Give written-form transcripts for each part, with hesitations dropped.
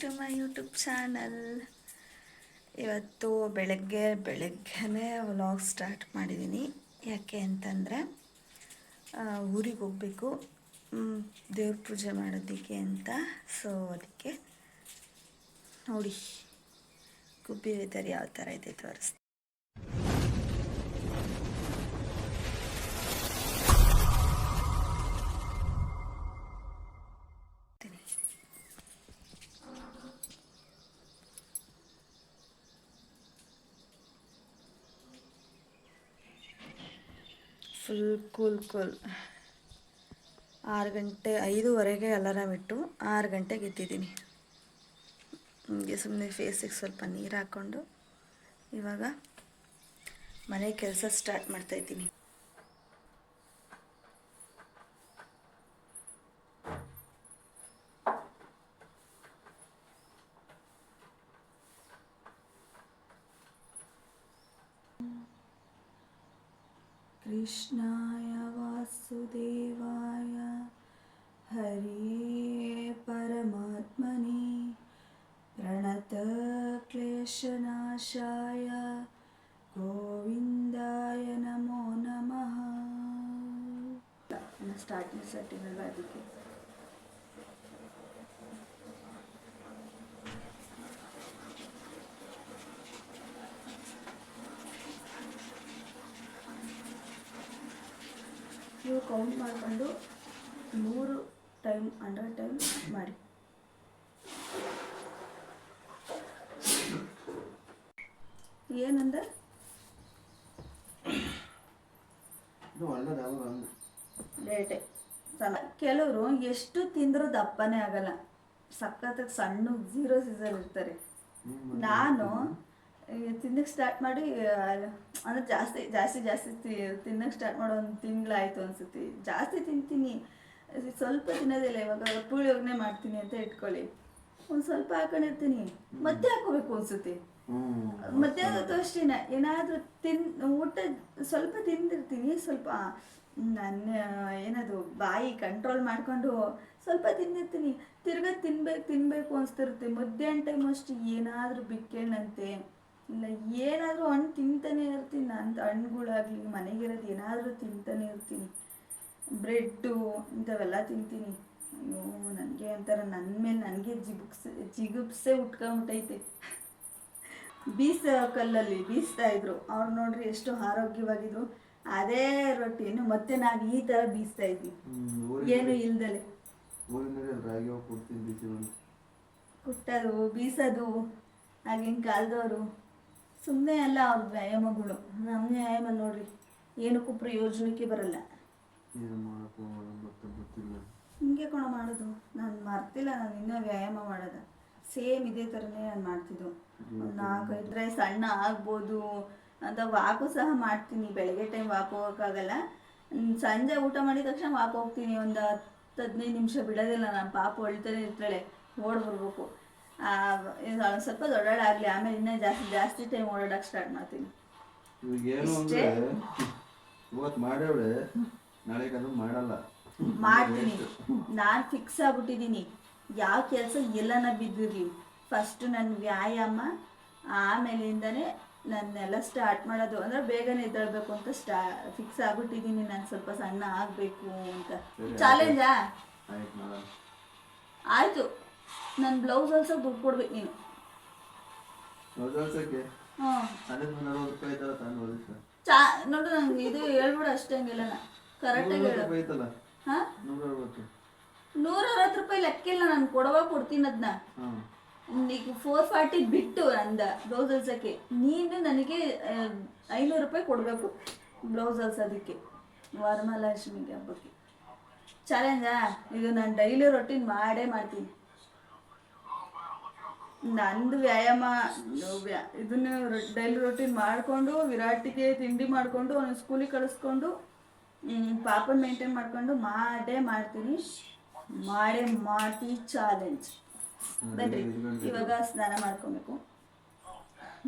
To my YouTube channel. ಇವತ್ತು ಬೆಳಗ್ಗೆನೇ vlog start ಮಾಡಿದ್ದೀನಿ. ಯಾಕೆ ಅಂತಂದರೆ ಊರಿಗೆ ಹೋಗಬೇಕು, ದೇವ್ರ ಪೂಜೆ ಮಾಡೋದಕ್ಕೆ ಅಂತ. ಸೊ ಅದಕ್ಕೆ ನೋಡಿ ಗುಬ್ಬಿ ವೆದರ್ ಯಾವ ಥರ ಇದೆ ತೋರಿಸ್ತೀನಿ. ಫುಲ್ ಕೂಲ್ 6 ಗಂಟೆ 5:15 ಅಲಾರಾಮ್ ಇಟ್ಟು 6 ಗಂಟೆಗೆ ಎದ್ದಿದ್ದೀನಿ. ಹೀಗೆ ಸುಮ್ಮನೆ ಫೇಸಿಗೆ ಸ್ವಲ್ಪ ನೀರು ಹಾಕ್ಕೊಂಡು ಇವಾಗ ಮನೆ ಕೆಲಸ ಸ್ಟಾರ್ಟ್ ಮಾಡ್ತಾಯಿದ್ದೀನಿ. ಕೃಷ್ಣಾಯ ವಾಸುದೇವಾಯ ಹರಿಯೇ ಪರಮಾತ್ಮನೇ ಪ್ರಣತ ಕ್ಲೇಶನಾಶಾಯ ಗೋವಿಂದಾಯ ನಮೋ ನಮಃ. ಸ್ಟಾರ್ಟಿಂಗ್ ಅಲ್ವ, ಅದಕ್ಕೆ ನೀವು ಕೌಂಟ್ ಮಾಡಿಕೊಂಡು 100 ಟೈಮ್ ಮಾಡಿ. ಏನಂದ್ರೆ ಲೇಟೆ ಕೆಲವರು ಎಷ್ಟು ತಿಂದರೂ ದಪ್ಪನೇ ಆಗಲ್ಲ, ಸಖತ್ತಾಗಿ ಸಣ್ಣ 0 ಸೀಸರ್ ಇರ್ತಾರೆ. ನಾನು ತಿನ್ನಕ್ಕೆ ಸ್ಟಾರ್ಟ್ ಮಾಡಿ ಅಂದರೆ ಜಾಸ್ತಿ ತಿನ್ನಕ್ಕೆ ಸ್ಟಾರ್ಟ್ ಮಾಡೋ ಒಂದು ತಿಂಗಳಾಯಿತು ಅನಿಸುತ್ತೆ. ಜಾಸ್ತಿ ತಿಂತೀನಿ, ಸ್ವಲ್ಪ ತಿನ್ನೋದಿಲ್ಲ. ಇವಾಗ ಪುಳಿಯೋಗನೆ ಮಾಡ್ತೀನಿ ಅಂತ ಇಟ್ಕೊಳ್ಳಿ, ಒಂದು ಸ್ವಲ್ಪ ಹಾಕೊಂಡಿರ್ತೀನಿ, ಮತ್ತೆ ಹಾಕೋಬೇಕು ಅನಿಸುತ್ತೆ. ಮಧ್ಯಾಹ್ನ ಹೊತ್ತು ಅಷ್ಟೇ, ಏನಾದರೂ ಊಟ ಸ್ವಲ್ಪ ತಿಂದಿರ್ತೀನಿ, ಸ್ವಲ್ಪ ನನ್ನ ಏನದು ಬಾಯಿ ಕಂಟ್ರೋಲ್ ಮಾಡಿಕೊಂಡು ಸ್ವಲ್ಪ ತಿಂದಿರ್ತೀನಿ, ತಿರ್ಗಾ ತಿನ್ನಬೇಕು ಅನಿಸ್ತಿರುತ್ತೆ. ಮಧ್ಯಾಹ್ನ ಟೈಮ್ ಅಷ್ಟು ಏನಾದರೂ ಬಿಕ್ಕಣ್ಣಂತೆ ಇಲ್ಲ ಏನಾದರೂ ಹಣ್ಣು ತಿಂತಾನೆ ಇರ್ತೀನಿ. ನಾನು ಹಣ್ಣುಗಳಾಗಲಿ ಮನೆಗಿರೋದು ಏನಾದರೂ ತಿಂತಾನೆ ಇರ್ತೀನಿ. ಬ್ರೆಡ್ಡು ಇಂಥವೆಲ್ಲ ತಿಂತೀನಿ. ಅಯ್ಯೋ ನನಗೆ ಒಂಥರ ನನ್ನ ಮೇಲೆ ನನಗೆ ಜಿಗುಪ್ಸೆ ಉಟ್ಕೊಂಬಿಟ್ಟೈತೆ. ಕಲ್ಲಲ್ಲಿ ಬೀಸ್ತಾಯಿದ್ರು ಅವ್ರು, ನೋಡ್ರಿ ಎಷ್ಟು ಆರೋಗ್ಯವಾಗಿದ್ರು. ಅದೇ ರೊಟ್ಟಿಯನ್ನು ಮತ್ತೆ ನಾವು ಈ ಥರ ಬೀಸ್ತಾ ಇದ್ವಿ, ಏನು ಇಲ್ದಲೆ. ಕುಟ್ಟೋದು ಬೀಸೋದು ಆಗಿನ ಕಾಲದವರು ಸುಮ್ಮನೆ ಅಲ್ಲ ಅವ್ರ ವ್ಯಾಯಾಮಗಳು. ನಮ್ಮ ವ್ಯಾಯಾಮ ನೋಡ್ರಿ ಏನಕ್ಕೂ ಪ್ರಯೋಜನಕ್ಕೆ ಬರಲ್ಲ. ಹಿಂಗೆ ಕಣ ಮಾಡೋದು, ನಾನು ಮರ್ತಿಲ್ಲ. ನಾನು ಇನ್ನೂ ವ್ಯಾಯಾಮ ಮಾಡೋದು ಸೇಮ್ ಇದೇ ಥರನೇ ನಾನು ಮಾಡ್ತಿದ್ದು. ಒಂದು 4-5 ಸಣ್ಣ ಆಗ್ಬೋದು ಅಂತ ವಾಕು ಸಹ ಮಾಡ್ತೀನಿ. ಬೆಳಗ್ಗೆ ಟೈಮ್ ವಾಕ್ ಹೋಗೋಕ್ಕಾಗಲ್ಲ, ಸಂಜೆ ಊಟ ಮಾಡಿದ ತಕ್ಷಣ ವಾಕ್ ಹೋಗ್ತೀನಿ. ಒಂದು 10-15 ನಿಮಿಷ ಬಿಡೋದಿಲ್ಲ. ನಮ್ಮ ಪಾಪ ಹೊಳ್ತಾನೆ ಇರ್ತಾಳೆ, ಓಡ್ಬರ್ಬೇಕು. ಸ್ವಲ್ಪ ದೊಡ್ಡಾಡಾಗಲಿ, ಆಮೇಲೆ ಇನ್ನೂ ಜಾಸ್ತಿ ಟೈಮ್ ಓಡಾಡೋಕೆ ಸ್ಟಾರ್ಟ್ ಮಾಡ್ತೀನಿ. ಮಾಡ್ತೀನಿ. ನಾನು ಫಿಕ್ಸ್ ಆಗ್ಬಿಟ್ಟಿದ್ದೀನಿ, ಯಾವ ಕೆಲಸ ಎಲ್ಲನ ಬಿದ್ದಿರಲಿ ಫಸ್ಟು ನನ್ನ ವ್ಯಾಯಾಮ, ಆಮೇಲಿಂದನೇ ನನ್ನೆಲ್ಲ ಸ್ಟಾರ್ಟ್ ಮಾಡೋದು. ಅಂದರೆ ಬೇಗನೆ ಎದ್ದೇಳಬೇಕು ಅಂತ ಫಿಕ್ಸ್ ಆಗ್ಬಿಟ್ಟಿದ್ದೀನಿ. ನಾನು ಸ್ವಲ್ಪ ಸಣ್ಣ ಆಗಬೇಕು ಅಂತ. ಚಾಲೆಂಜಾ ಆಯಿತು. ನನ್ನ ಬ್ಲೌಸ್ ಹೊಲ್ಸೋಕೆ ದುಡ್ಡು ಕೊಡ್ಬೇಕು ನೀನು. ನೋಡು, ನಂಗೆ ಇದು ಹೇಳ್ಬಿಡು ಅಷ್ಟೇ, ಹಂಗಿಲ್ಲ ಕರೆಕ್ಟಾಗಿ ಹೇಳು. ಹಾಂ, 160 ರೂಪಾಯಿ ಲೆಕ್ಕಿಲ್ಲ, ನಾನು ಕೊಡ್ತೀನಿ ಅದನ್ನ. ಈಗ 440 ಬಿಟ್ಟು ನಂದ ಬ್ಲೌಸ್ ಹೊಲ್ಸೋಕ್ಕೆ ನೀನು ನನಗೆ 500 ರೂಪಾಯಿ ಕೊಡಬೇಕು ಬ್ಲೌಸ್ ಹೊಲ್ಸೋದಕ್ಕೆ, ವರಮಹಾಲಕ್ಷ್ಮಿಗೆ ಹಬ್ಬಕ್ಕೆ. ಚಾಲೆಂಜಾ ಇದು? ನಾನು ಡೈಲಿ ರೊಟೀನ್ ಮಾಡೇ ಮಾಡ್ತೀನಿ. ನಂದು ವ್ಯಾಯಾಮ ಇದನ್ನು ಡೈಲಿ ರೊಟೀನ್ ಮಾಡಿಕೊಂಡು, ವಿರಾಟಿಗೆ ತಿಂಡಿ ಮಾಡಿಕೊಂಡು, ಅವನು ಸ್ಕೂಲಿಗೆ ಕಳಿಸ್ಕೊಂಡು, ಪಾಪನ ಮೇಂಟೈನ್ ಮಾಡಿಕೊಂಡು ಮಾಡೇ ಮಾಡ್ತೀನಿ. ಚಾಲೆಂಜ್. ಬನ್ರಿ, ಇವಾಗ ಸ್ನಾನ ಮಾಡ್ಕೊಬೇಕು.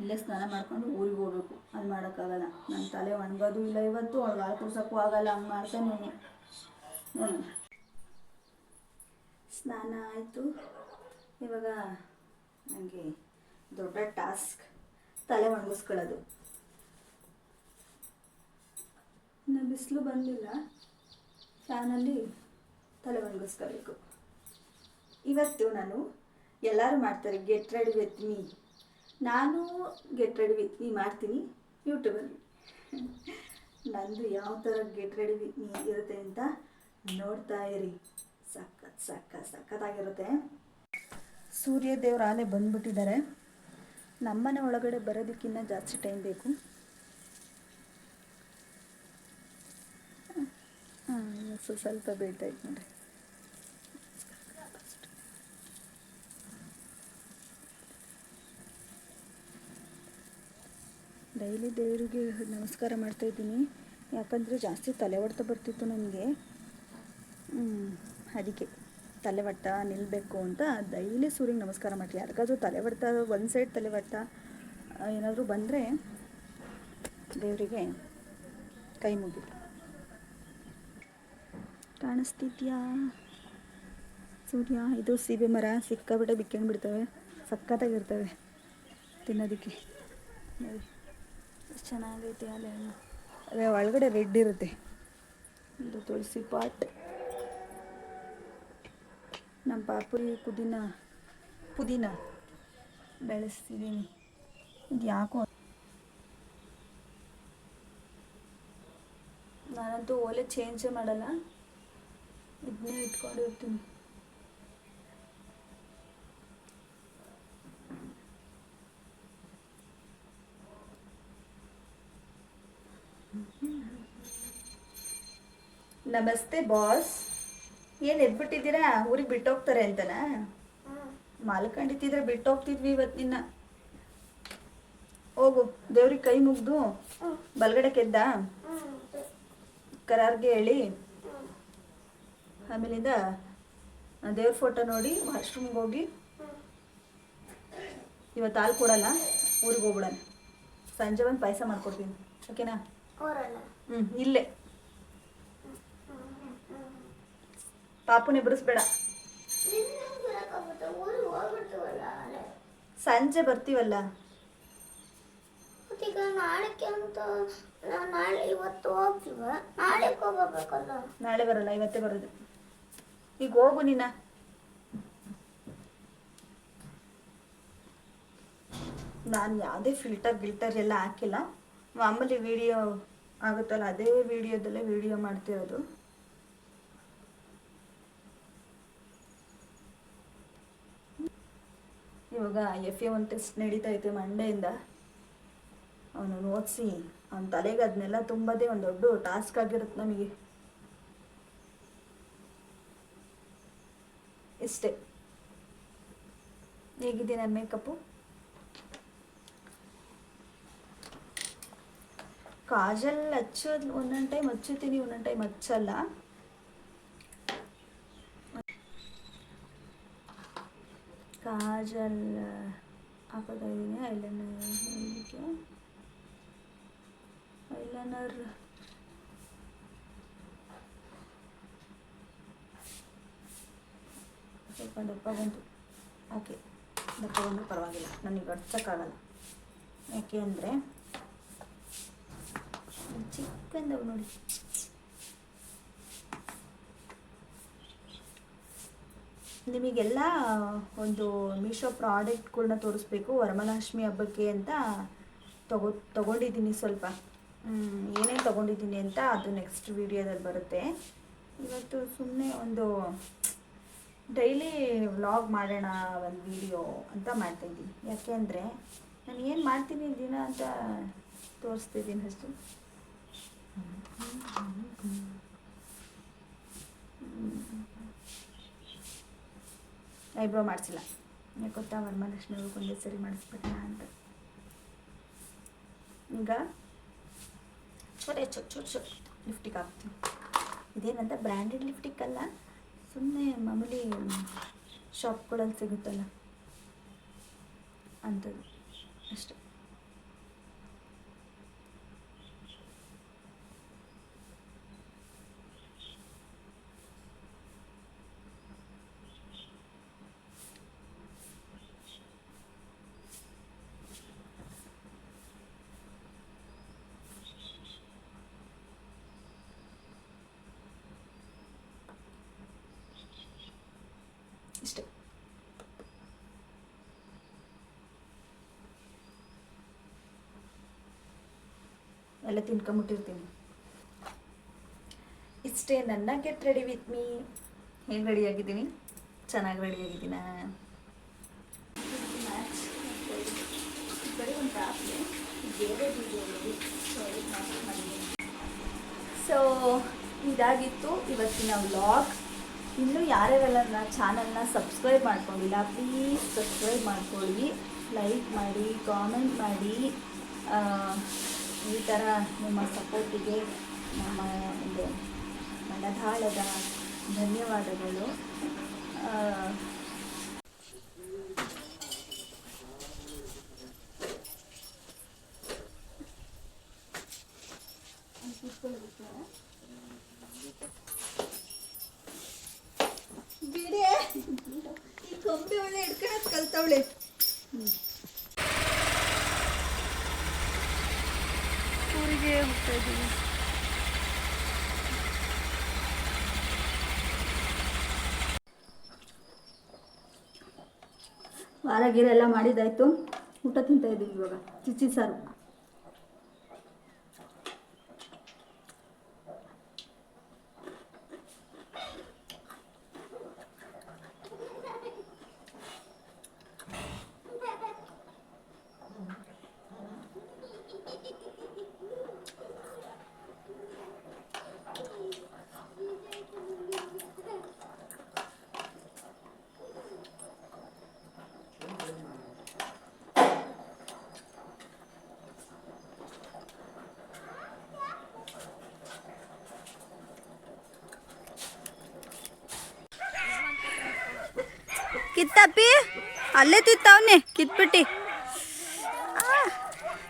ಇಲ್ಲೇ ಸ್ನಾನ ಮಾಡ್ಕೊಂಡು ಊರಿಗೆ ಹೋಗ್ಬೇಕು. ಅದು ಮಾಡೋಕ್ಕಾಗಲ್ಲ, ನನ್ನ ತಲೆ ಒಣಗೋದು ಇಲ್ಲ. ಇವತ್ತು ಅವ್ಳು ಹಾಲು ಕುಡ್ಸೋಕ್ಕೂ ಆಗಲ್ಲ, ಹಂಗೆ ಮಾಡ್ತಾನೆ. ಸ್ನಾನ ಆಯಿತು. ಇವಾಗ ನನಗೆ ದೊಡ್ಡ ಟಾಸ್ಕ್ ತಲೆ ಒಣಗಿಸ್ಕೊಳ್ಳೋದು. ಇನ್ನು ಬಿಸಿಲು ಬಂದಿಲ್ಲ, ಫ್ಯಾನಲ್ಲಿ ತಲೆ ಒಣಗಿಸ್ಕೋಬೇಕು. ಇವತ್ತು ನಾನು ಎಲ್ಲರೂ ಮಾಡ್ತಾರೆ ಗೆಟ್ ರೆಡಿ ವಿತ್ ಮೀ, ನಾನು ಗೆಟ್ ರೆಡಿ ವಿತ್ ಮೀ ಮಾಡ್ತೀನಿ ಯೂಟ್ಯೂಬಲ್ಲಿ. ನಂದು ಯಾವ ಥರ ಗೆಟ್ ರೆಡಿ ವಿತ್ ಮೀ ಇರುತ್ತೆ ಅಂತ ನೋಡ್ತಾ ಇರಿ. ಸಖತ್ತಾಗಿರುತ್ತೆ. ಸೂರ್ಯ ದೇವ್ರ ಆಲೆ ಬಂದ್ಬಿಟ್ಟಿದ್ದಾರೆ. ನಮ್ಮನೆ ಒಳಗಡೆ ಬರೋದಕ್ಕಿಂತ ಜಾಸ್ತಿ ಟೈಮ್ ಬೇಕು. ಸ್ವಲ್ಪ ಬೀಳ್ತಾಯಿತ್ತು ನೋಡಿರಿ. ಡೈಲಿ ದೇವರಿಗೆ ನಮಸ್ಕಾರ ಮಾಡ್ತಾಯಿದ್ದೀನಿ, ಯಾಕಂದರೆ ಜಾಸ್ತಿ ತಲೆ ಹೊಡೆತ ಬರ್ತಿತ್ತು ನನಗೆ. ಅದಕ್ಕೆ ತಲೆ ಹೊಡೆತ ನಿಲ್ಲಬೇಕು ಅಂತ ಡೈಲಿ ಸೂರ್ಯಗೆ ನಮಸ್ಕಾರ ಮಾಡ್ತೀನಿ. ಯಾರಿಗಾದ್ರೂ ತಲೆ ಹೊಡೆತ, ಒಂದು ಸೈಡ್ ತಲೆ ಹೊಡೆತ ಏನಾದರೂ ಬಂದರೆ ದೇವರಿಗೆ ಕೈ ಮುಗಿ. ಕಾಣಿಸ್ತಿದ್ಯಾ ಸೂರ್ಯ? ಇದು ಸೀಬೆ ಮರ ಸಿಕ್ಕಾಬಿಟ್ಟೆ ಬಿಕ್ಕೊಂಡು ಬಿಡ್ತವೆ, ಸಖತ್ತಾಗಿರ್ತವೆ ತಿನ್ನೋದಕ್ಕೆ. ನೋಡಿ ಎಷ್ಟು ಚೆನ್ನಾಗೈತೆ ಅಲೆ ಹಣ್ಣು. ಅದೇ ಒಳಗಡೆ ರೆಡ್ ಇರುತ್ತೆ. ಇದು ತುಳಸಿ ಪಾಟ್. ನಮ್ಮ ಪಾಪುರಿ ಪುದೀನ ಬೆಳೆಸ್ತಿದ್ದೀನಿ. ಇದು ಯಾಕೋ ನಾನಂತೂ ಒಲೆ ಚೇಂಜೇ ಮಾಡಲ್ಲ, ಇದನ್ನೇ ಇಟ್ಕೊಂಡಿರ್ತೀನಿ. ನಮಸ್ತೆ ಬಾಸ್. ಏನು ಎದ್ಬಿಟ್ಟಿದ್ದೀರಾ? ಊರಿಗೆ ಬಿಟ್ಟೋಗ್ತಾರೆ ಅಂತನಾ? ಮಾಲ್ಕೊಂಡಿದ್ದಿದ್ರೆ ಬಿಟ್ಟೋಗ್ತಿದ್ವಿ ಇವತ್ತು ನಿನ್ನ. ಹೋಗು, ದೇವ್ರಿಗೆ ಕೈ ಮುಗ್ದು ಬಲಗಡೆ ಕೆದ್ದ ಕರಾರ್ಗೆ ಹೇಳಿ, ಆಮೇಲಿಂದ ದೇವ್ರ ಫೋಟೋ ನೋಡಿ ವಾಶ್ರೂಮ್ಗೆ ಹೋಗಿ. ಇವತ್ತು ಹಾಲು ಕೊಡಲ್ಲ, ಊರಿಗೆ ಹೋಗ್ಬಿಡೋಣ. ಸಂಜೆ ಒಂದು ಪಾಯಸ ಮಾಡ್ಕೊಡ್ತೀನಿ, ಓಕೆನಾ? ಇಲ್ಲೇ ಪಾಪುನ ಎಬ್ಬರಿಸ್ಬೇಡ. ಸಂಜೆ ಬರ್ತೀವಲ್ಲ. ನಾಳೆ ಬರಲ್ಲ, ಇವತ್ತೇ ಬರೋದು. ಈಗ ಹೋಗು ನೀನ. ನಾನು ಯಾವುದೇ ಫಿಲ್ಟರ್ ಎಲ್ಲ ಹಾಕಿಲ್ಲ. ಮಾಮೂಲಿ ವಿಡಿಯೋ ಆಗುತ್ತಲ್ಲ, ಅದೇ ವಿಡಿಯೋದಲ್ಲೇ ವಿಡಿಯೋ ಮಾಡ್ತಿರೋದು. ಇವಾಗ FA1 ಟೆಸ್ಟ್ ನಡೀತೈತೆ ಮಂಡೆಯಿಂದ. ಅವನು ಓದಿಸಿ ಅವನ ತಲೆಗೆ ಅದನ್ನೆಲ್ಲ ತುಂಬದೇ ಒಂದು ದೊಡ್ಡ ಟಾಸ್ಕ್ ಆಗಿರುತ್ತೆ ನಮಗೆ. ಇಷ್ಟೇ. ಹೇಗಿದೆ ನನ್ನ ಮೇಕಪ್ಪು? ಕಾಜಲ್ ಹಚ್ಚೋದು ಒಂದೊಂದು ಟೈಮ್ ಹಚ್ಚುತ್ತೀನಿ, ಒಂದೊಂದು ಟೈಮ್ ಹಚ್ಚಲ್ಲ. ಕಾಜಲ್ ಹಾಕೋತಾ ಇದ್ದೀನಿ. ಐಲೈನರ್ ಸ್ವಲ್ಪ ದಪ್ಪ ಬಂತು. ಓಕೆ, ದಪ್ಪ ಬಂದು ಪರವಾಗಿಲ್ಲ, ನನಗೆ ಹಚ್ಚಕ್ಕಾಗಲ್ಲ. ಯಾಕೆ ಅಂದರೆ ಚಿಕ್ಕಂದವು ನೋಡಿ. ನಿಮಗೆಲ್ಲ ಒಂದು ಮೀಶೋ ಪ್ರಾಡಕ್ಟ್ಗಳ್ನ ತೋರಿಸ್ಬೇಕು. ವರಮಹಾಲಕ್ಷ್ಮಿ ಹಬ್ಬಕ್ಕೆ ಅಂತ ತೊಗೊಂಡಿದ್ದೀನಿ ಸ್ವಲ್ಪ. ಏನೇನು ತೊಗೊಂಡಿದ್ದೀನಿ ಅಂತ ಅದು ನೆಕ್ಸ್ಟ್ ವೀಡಿಯೋದಲ್ಲಿ ಬರುತ್ತೆ. ಇವತ್ತು ಸುಮ್ಮನೆ ಒಂದು ಡೈಲಿ ವ್ಲಾಗ್ ಮಾಡೋಣ ಒಂದು ವಿಡಿಯೋ ಅಂತ ಮಾಡ್ತಾಯಿದ್ದೀನಿ. ಯಾಕೆ ಅಂದರೆ ನಾನು ಏನು ಮಾಡ್ತೀನಿ ದಿನ ಅಂತ ತೋರಿಸ್ತಿದ್ದೀನಿ ಅಷ್ಟೇ. ಐಬ್ರೋ ಮಾಡಿಸಿಲ್ಲ, ಯಾಕೆ ಗೊತ್ತಾ? ವರಮಹಾಲಕ್ಷ್ಮಿ ಒಂದೇ ಸರಿ ಮಾಡಿಸ್ಬಿಡೋಣ ಅಂತ. ಈಗ ಚೋಟ್ ಲಿಫ್ಟಿಕ್ ಹಾಕ್ತೀನಿ. ಇದೇನಂತ ಬ್ರ್ಯಾಂಡೆಡ್ ಲಿಫ್ಟಿಕ್ ಅಲ್ಲ, ಸುಮ್ಮನೆ ಮಾಮೂಲಿ ಶಾಪ್ಗಳಲ್ಲಿ ಸಿಗುತ್ತಲ್ಲ ಅಂಥದ್ದು ಅಷ್ಟೆ. ಎಲ್ಲ ತಿನ್ಕೊಂಬಿಟ್ಟಿರ್ತೀನಿ. ಇಷ್ಟೇ ನನ್ನ ಗೆಟ್ ರೆಡಿ ವಿತ್ ಮೀ. ಏನು ರೆಡಿಯಾಗಿದ್ದೀನಿ? ಚೆನ್ನಾಗಿ ರೆಡಿಯಾಗಿದ್ದೀನ? ಸೊ ಇದಾಗಿತ್ತು ಇವತ್ತಿನ ವ್ಲಾಗ್. ಇನ್ನೂ ಯಾರ್ಯಾರೆಲ್ಲ ನನ್ನ ಚಾನಲ್ನ ಸಬ್ಸ್ಕ್ರೈಬ್ ಮಾಡ್ಕೊಂಡಿಲ್ಲ ಪ್ಲೀಸ್ ಸಬ್ಸ್ಕ್ರೈಬ್ ಮಾಡ್ಕೊಳ್ಳಿ, ಲೈಕ್ ಮಾಡಿ, ಕಾಮೆಂಟ್ ಮಾಡಿ. ಈ ಥರ ನಿಮ್ಮ ಸಪೋರ್ಟಿಗೆ ನಮ್ಮ ಒಂದು ಮನದಾಳದ ಧನ್ಯವಾದಗಳು. ಬಿಡಿ ಈ ಕಂಬಿ ಒಳ್ಳೆ ಹಿಡ್ಕೊಳಕ್ ಕಲ್ತವಳೆ. ಊರಿಗೆ ಹೋಗ್ತಾ ಇದ್ದೀವಿ. ವಾರ ಗೀರ ಎಲ್ಲ ಮಾಡಿದ್ದಾಯ್ತು, ಊಟ ತಿಂತಾ ಇದ್ದೀವಿ ಇವಾಗ. ಚಿಚ್ಚಿ ಸಾರು. ಕಿತ್ತಪ್ಪಿ ಅಲ್ಲೇ ತಿತ್ತವನೆ ಕಿತ್ಬಿಟ್ಟು.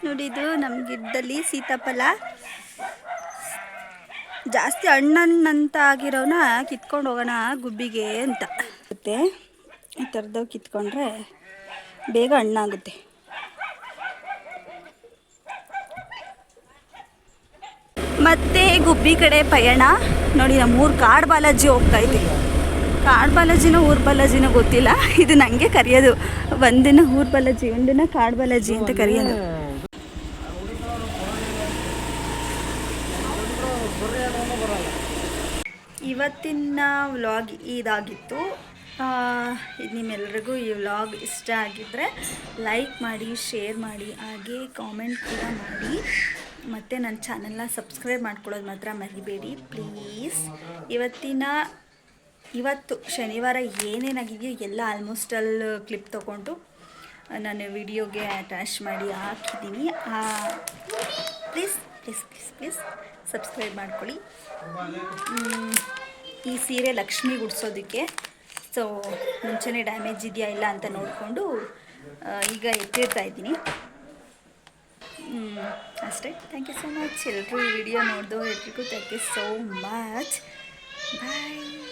ನೋಡಿದು ನಮ್ಮ ಗಿಡದಲ್ಲಿ ಸೀತಾಫಲ ಜಾಸ್ತಿ ಹಣ್ಣಂತ ಆಗಿರೋನ ಕಿತ್ಕೊಂಡು ಹೋಗೋಣ ಗುಬ್ಬಿಗೆ ಅಂತ. ಮತ್ತೆ ಈ ಥರದವು ಕಿತ್ಕೊಂಡ್ರೆ ಬೇಗ ಹಣ್ಣಾಗುತ್ತೆ. ಮತ್ತೆ ಗುಬ್ಬಿ ಕಡೆ ಪಯಣ. ನೋಡಿ ನಮ್ಮ ಊರು ಕಾಡು ಬಾಲಾಜಿ ಹೋಗ್ತಾ ಇದ್ದೀವಿ. ಕಾಡು ಬಾಲಾಜಿನೋ ಊರು ಬಾಲಾಜಿನೋ ಗೊತ್ತಿಲ್ಲ, ಇದು ನನಗೆ ಕರೆಯೋದು. ಒಂದಿನ ಊರು ಬಾಲಾಜಿ, ಒಂದಿನ ಕಾಡು ಬಾಲಾಜಿ ಅಂತ ಕರೆಯೋದು. ಇವತ್ತಿನ ವ್ಲಾಗ್ ಇದಾಗಿತ್ತು. ನಿಮ್ಮೆಲ್ಲರಿಗೂ ಈ ವ್ಲಾಗ್ ಇಷ್ಟ ಆಗಿದ್ದರೆ ಲೈಕ್ ಮಾಡಿ, ಶೇರ್ ಮಾಡಿ, ಹಾಗೆ ಕಾಮೆಂಟ್ ಕೂಡ ಮಾಡಿ. ಮತ್ತು ನನ್ನ ಚಾನಲ್ನ ಸಬ್ಸ್ಕ್ರೈಬ್ ಮಾಡ್ಕೊಳ್ಳೋದು ಮಾತ್ರ ಮರಿಬೇಡಿ ಪ್ಲೀಸ್. ಇವತ್ತು ಶನಿವಾರ ಏನೇನಾಗಿದೆಯೋ ಎಲ್ಲ ಆಲ್ಮೋಸ್ಟಲ್ ಕ್ಲಿಪ್ ತೊಗೊಂಡು ನಾನು ವಿಡಿಯೋಗೆ ಅಟ್ಯಾಚ್ ಮಾಡಿ ಹಾಕಿದ್ದೀನಿ. Please please please please subscribe ಮಾಡ್ಕೊಳ್ಳಿ. ಈ ಸೀರೆ ಲಕ್ಷ್ಮಿ ಉಡ್ಸೋದಕ್ಕೆ, ಸೊ ಮುಂಚೆನೇ ಡ್ಯಾಮೇಜ್ ಇದೆಯಾ ಇಲ್ಲ ಅಂತ ನೋಡಿಕೊಂಡು ಈಗ ಎತ್ತಿರ್ತಾ ಇದ್ದೀನಿ. ಅಷ್ಟೇ. Thank you so much. ಎಲ್ಲರೂ ಈ ವಿಡಿಯೋ ನೋಡಿದೋ ಎಲ್ರಿಗೂ thank you so much. Bye.